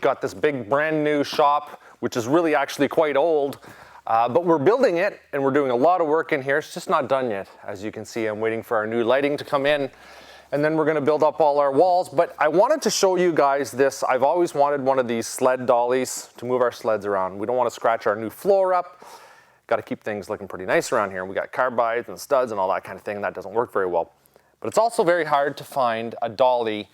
We've got this big brand new shop, which is really actually quite old, but we're building it and we're doing a lot of work in here. It's just not done yet. As you can see, I'm waiting for our new lighting to come in, and then we're gonna build up all our walls. But I wanted to show you guys this. I've always wanted one of these sled dollies to move our sleds around. We don't want to scratch our new floor up. Got to keep things looking pretty nice around here. We got carbides and studs and all that kind of thing, and that doesn't work very well. But it's also very hard to find a dolly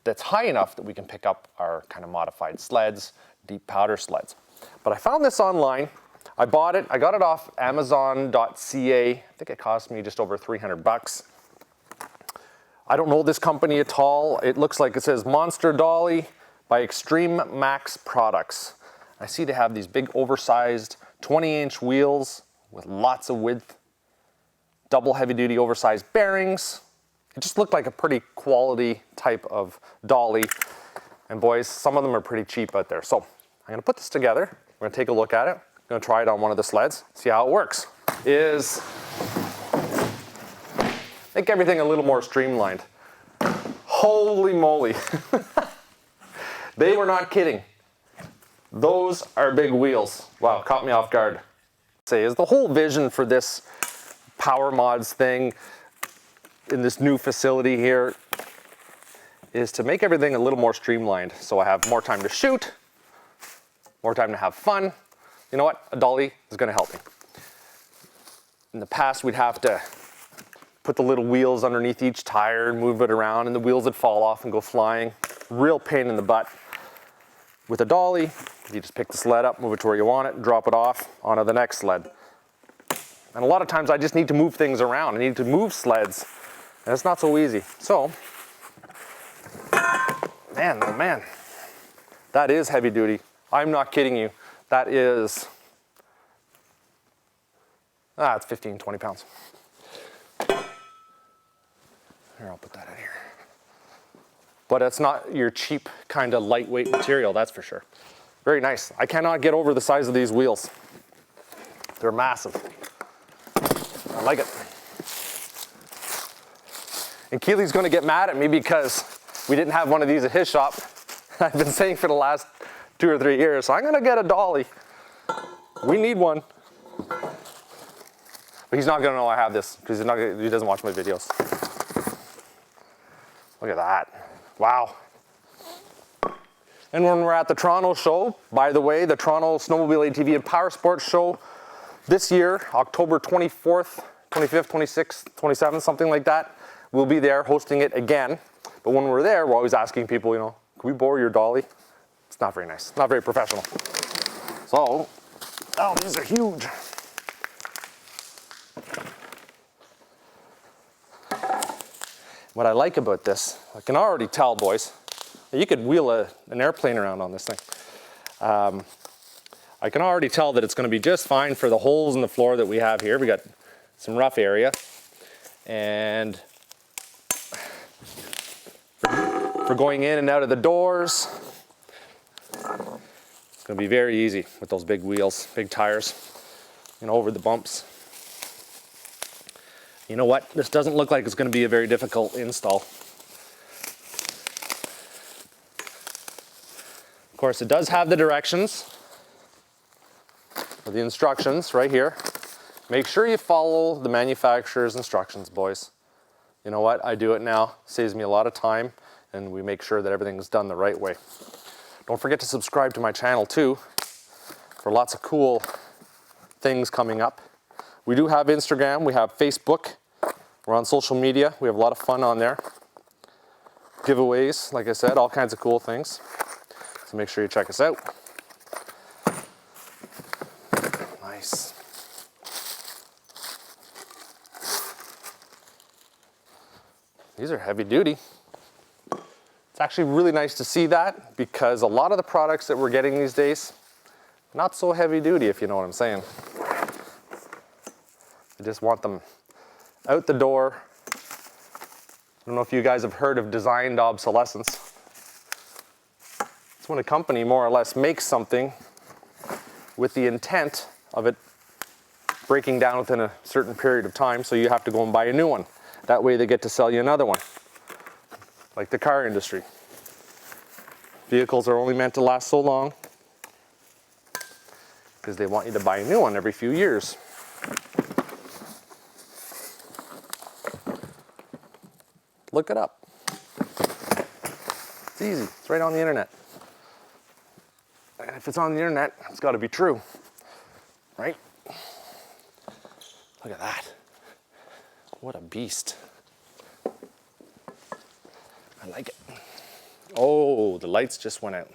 that's high enough that we can pick up our kind of modified sleds, deep powder sleds. But I found this online. I bought it. I got it off Amazon.ca. I think it cost me just over 300 bucks. I don't know this company at all. It looks like it says Monster Dolly by Extreme Max Products. I see they have these big oversized 20-inch wheels with lots of width, double heavy-duty oversized bearings. It just looked like a pretty quality type of dolly. And boys, some of them are pretty cheap out there. So I'm gonna put this together. We're gonna take a look at it. I'm gonna try it on one of the sleds, see how it works. Make everything a little more streamlined. Holy moly. They were not kidding. Those are big wheels. Wow, caught me off guard. Is the whole vision for this Power Mods thing in this new facility here is to make everything a little more streamlined. So I have more time to shoot, more time to have fun. You know what? A dolly is gonna help me. In the past, we'd have to put the little wheels underneath each tire and move it around, and the wheels would fall off and go flying. Real pain in the butt. With a dolly, you just pick the sled up, move it to where you want it, and drop it off onto the next sled. And a lot of times I just need to move things around. I need to move sleds, and it's not so easy. So, man, oh man, that is heavy duty. I'm not kidding you. That is, it's 15, 20 pounds. Here, I'll put that in here. But it's not your cheap kind of lightweight material, that's for sure. Very nice. I cannot get over the size of these wheels. They're massive. I like it. And Keely's gonna get mad at me because we didn't have one of these at his shop. I've been saying for the last 2 or 3 years, so I'm gonna get a dolly. We need one. But he's not gonna know I have this because he doesn't watch my videos. Look at that. Wow. And when we're at the Toronto show, by the way, the Toronto Snowmobile ATV and Power Sports show this year, October 24th, 25th, 26th, 27th, something like that, we'll be there hosting it again. But when we're there, we're always asking people, you know, can we borrow your dolly? It's not very nice, not very professional. So, oh, these are huge. What I like about this, I can already tell, boys, you could wheel an airplane around on this thing. I can already tell that it's going to be just fine for the holes in the floor that we have here. We got some rough area, and for going in and out of the doors, it's going to be very easy with those big wheels, big tires, and over the bumps. You know what? This doesn't look like it's going to be a very difficult install. Of course, it does have the directions, or the instructions right here. Make sure you follow the manufacturer's instructions, boys. You know what? I do it now. Saves me a lot of time, and we make sure that everything's done the right way. Don't forget to subscribe to my channel too, for lots of cool things coming up. We do have Instagram, we have Facebook, we're on social media, we have a lot of fun on there. Giveaways, like I said, all kinds of cool things. So make sure you check us out. Nice. These are heavy duty. It's actually really nice to see that, because a lot of the products that we're getting these days, not so heavy duty, if you know what I'm saying. I just want them out the door. I don't know if you guys have heard of designed obsolescence. It's when a company more or less makes something with the intent of it breaking down within a certain period of time, so you have to go and buy a new one. That way they get to sell you another one, like the car industry. Vehicles are only meant to last so long because they want you to buy a new one every few years. Look it up. It's easy. It's right on the internet. And if it's on the internet, it's got to be true, right? Look at that. What a beast. I like it. Oh, the lights just went out.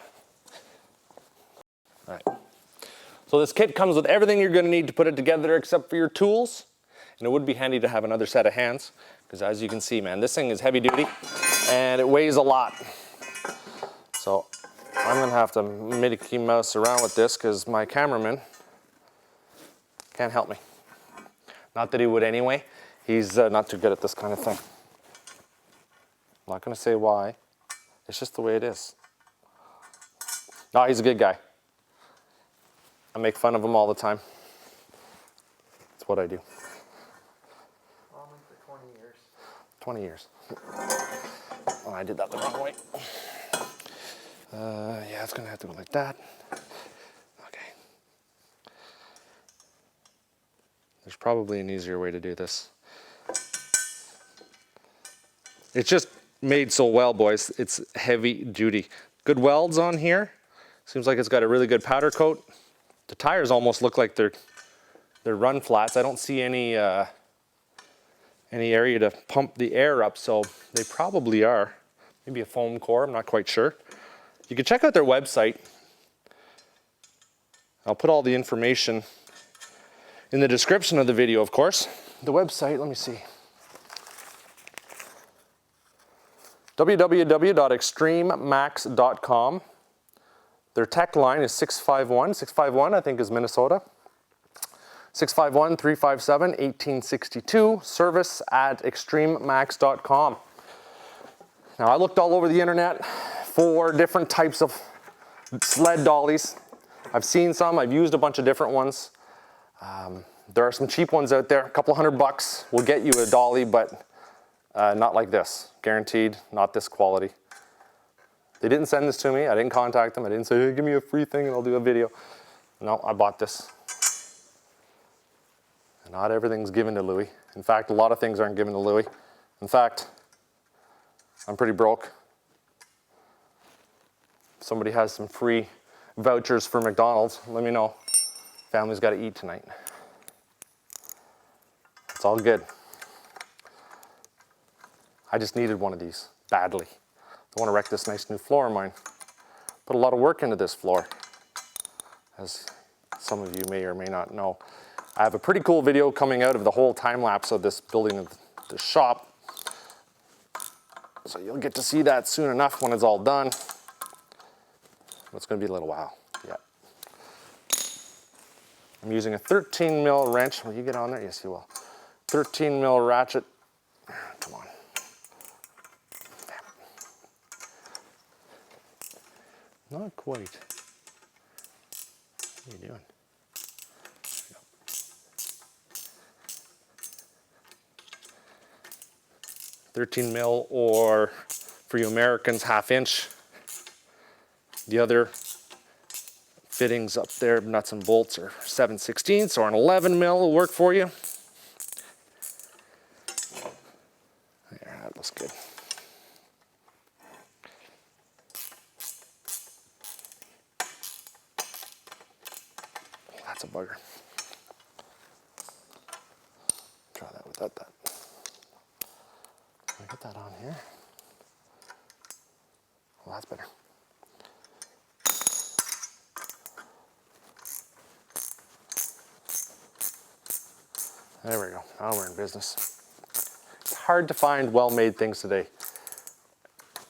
All right. So this kit comes with everything you're going to need to put it together except for your tools. And it would be handy to have another set of hands because as you can see, man, this thing is heavy duty and it weighs a lot. So I'm going to have to Mickey Mouse around with this because my cameraman can't help me. Not that he would anyway. He's not too good at this kind of thing. I'm not going to say why. It's just the way it is. No, he's a good guy. I make fun of him all the time. That's what I do. Almond for 20 years. 20 years. Oh, I did that the wrong way. Yeah, it's going to have to go like that. Okay. There's probably an easier way to do this. It's just made so well, boys. It's heavy duty. Good welds on here. Seems like it's got a really good powder coat. The tires almost look like they're run flats. I don't see any area to pump the air up, so they probably are. Maybe a foam core, I'm not quite sure. You can check out their website. I'll put all the information in the description of the video, of course. The website, let me see. www.extrememax.com. Their tech line is 651. 651, I think, is Minnesota. 651-357-1862. Service at extrememax.com. Now, I looked all over the internet for different types of sled dollies. I've seen some. I've used a bunch of different ones. There are some cheap ones out there. A couple $100 will get you a dolly, but not like this. Guaranteed, not this quality. They didn't send this to me. I didn't contact them. I didn't say, hey, give me a free thing and I'll do a video. No, I bought this. And not everything's given to Louie. In fact, a lot of things aren't given to Louie. In fact, I'm pretty broke. If somebody has some free vouchers for McDonald's, let me know. Family's got to eat tonight. It's all good. I just needed one of these badly. I want to wreck this nice new floor of mine. Put a lot of work into this floor, as some of you may or may not know. I have a pretty cool video coming out of the whole time lapse of this building of the shop. So you'll get to see that soon enough when it's all done. It's going to be a little while. Yeah. I'm using a 13 mil wrench. Will you get on there? Yes, you will. 13 mil ratchet. Come on. Not quite. What are you doing? There you go. 13 mil, or for you Americans, 1/2 inch. The other fittings up there, nuts and bolts, are 7/16, or an 11 mil will work for you. There, that looks good. That's a bugger. Try that without that. Can I get that on here? Well, that's better. There we go. Now we're in business. It's hard to find well-made things today.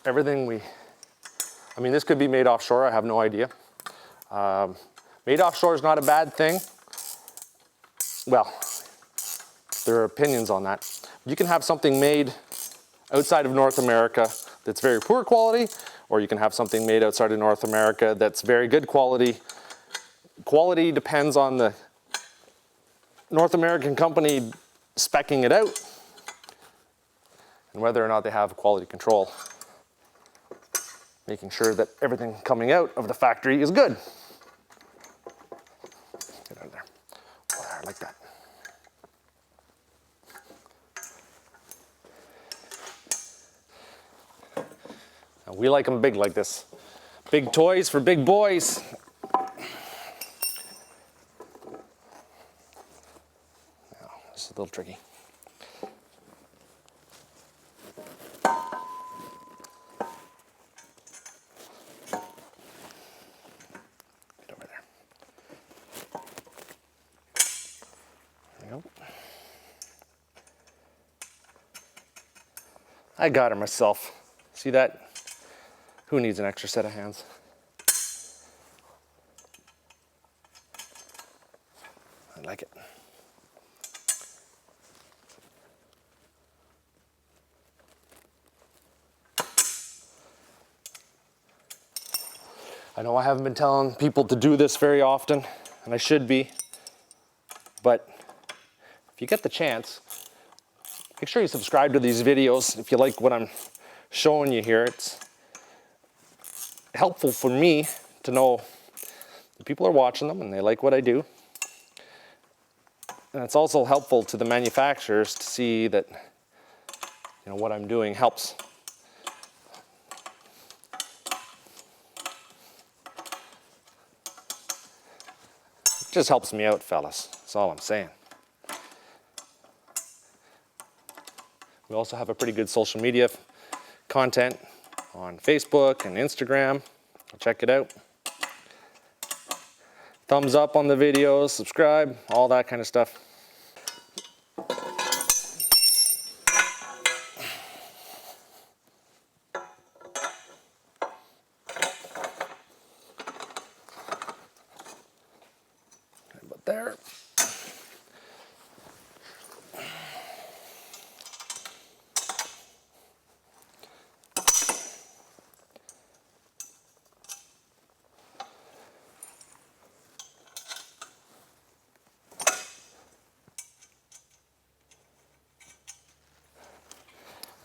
Everything I mean, this could be made offshore. I have no idea. Made offshore is not a bad thing. Well, there are opinions on that. You can have something made outside of North America that's very poor quality, or you can have something made outside of North America that's very good quality. Quality depends on the North American company speccing it out and whether or not they have quality control. making sure that everything coming out of the factory is good. Get out of there. Oh, like that. Now, we like them big like this. Big toys for big boys. Now, this is a little tricky. I got her myself. See that? Who needs an extra set of hands? I like it. I know I haven't been telling people to do this very often, and I should be, but if you get the chance, make sure you subscribe to these videos if you like what I'm showing you here. It's helpful for me to know that people are watching them and they like what I do. And it's also helpful to the manufacturers to see that, you know, what I'm doing helps. It just helps me out, fellas. That's all I'm saying. We also have a pretty good social media content on Facebook and Instagram. Check it out. Thumbs up on the videos, subscribe, all that kind of stuff. About there.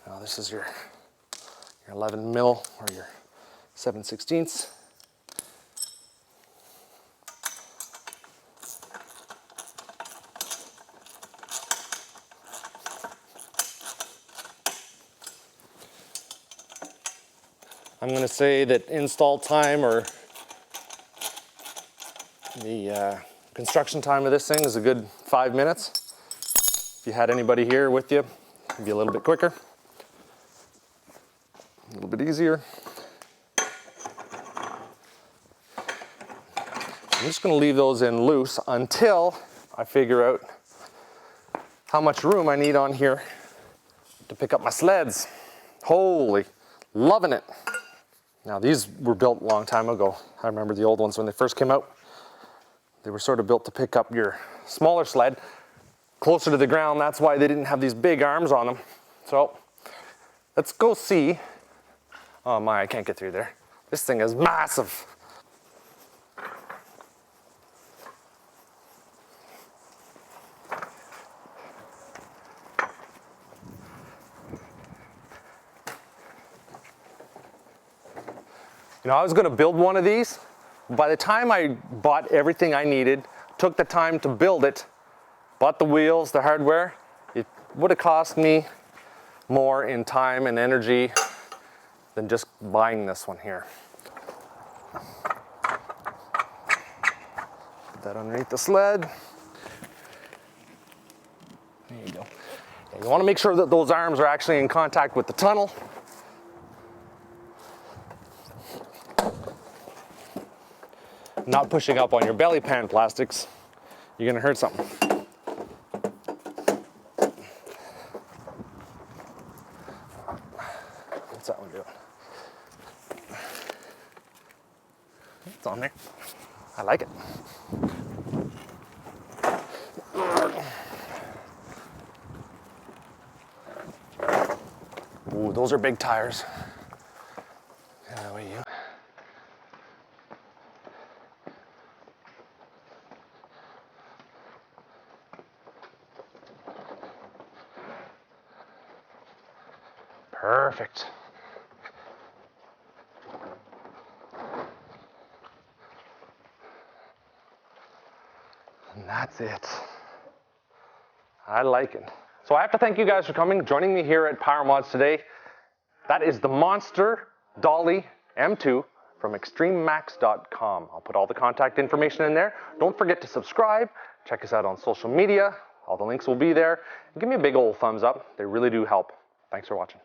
Now this is your 11 mil or your 7/16. I'm going to say that install time or the construction time of this thing is a good 5 minutes. If you had anybody here with you, it'd be a little bit quicker, a little bit easier. I'm just going to leave those in loose until I figure out how much room I need on here to pick up my sleds. Holy, loving it. Now these were built a long time ago. I remember the old ones when they first came out. They were sort of built to pick up your smaller sled closer to the ground. That's why they didn't have these big arms on them. So let's go see. Oh my, I can't get through there. This thing is massive. You know, I was going to build one of these. By the time I bought everything I needed, took the time to build it, bought the wheels, the hardware, it would have cost me more in time and energy than just buying this one here. Put that underneath the sled. There you go. And you want to make sure that those arms are actually in contact with the tunnel. Not pushing up on your belly pan plastics. You're gonna hurt something. What's that one doing? It's on there. I like it. Ooh, those are big tires. How are you? Perfect. And that's it. I like it. So I have to thank you guys for coming, joining me here at Power Mods today. That is the monster Dolly M2 from extrememax.com. I'll put all the contact information in there. Don't forget to subscribe. Check us out on social media. All the links will be there. And give me a big old thumbs up. They really do help. Thanks for watching.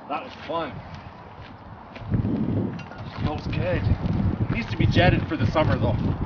That was fun. Smells good. Needs to be jetted for the summer though.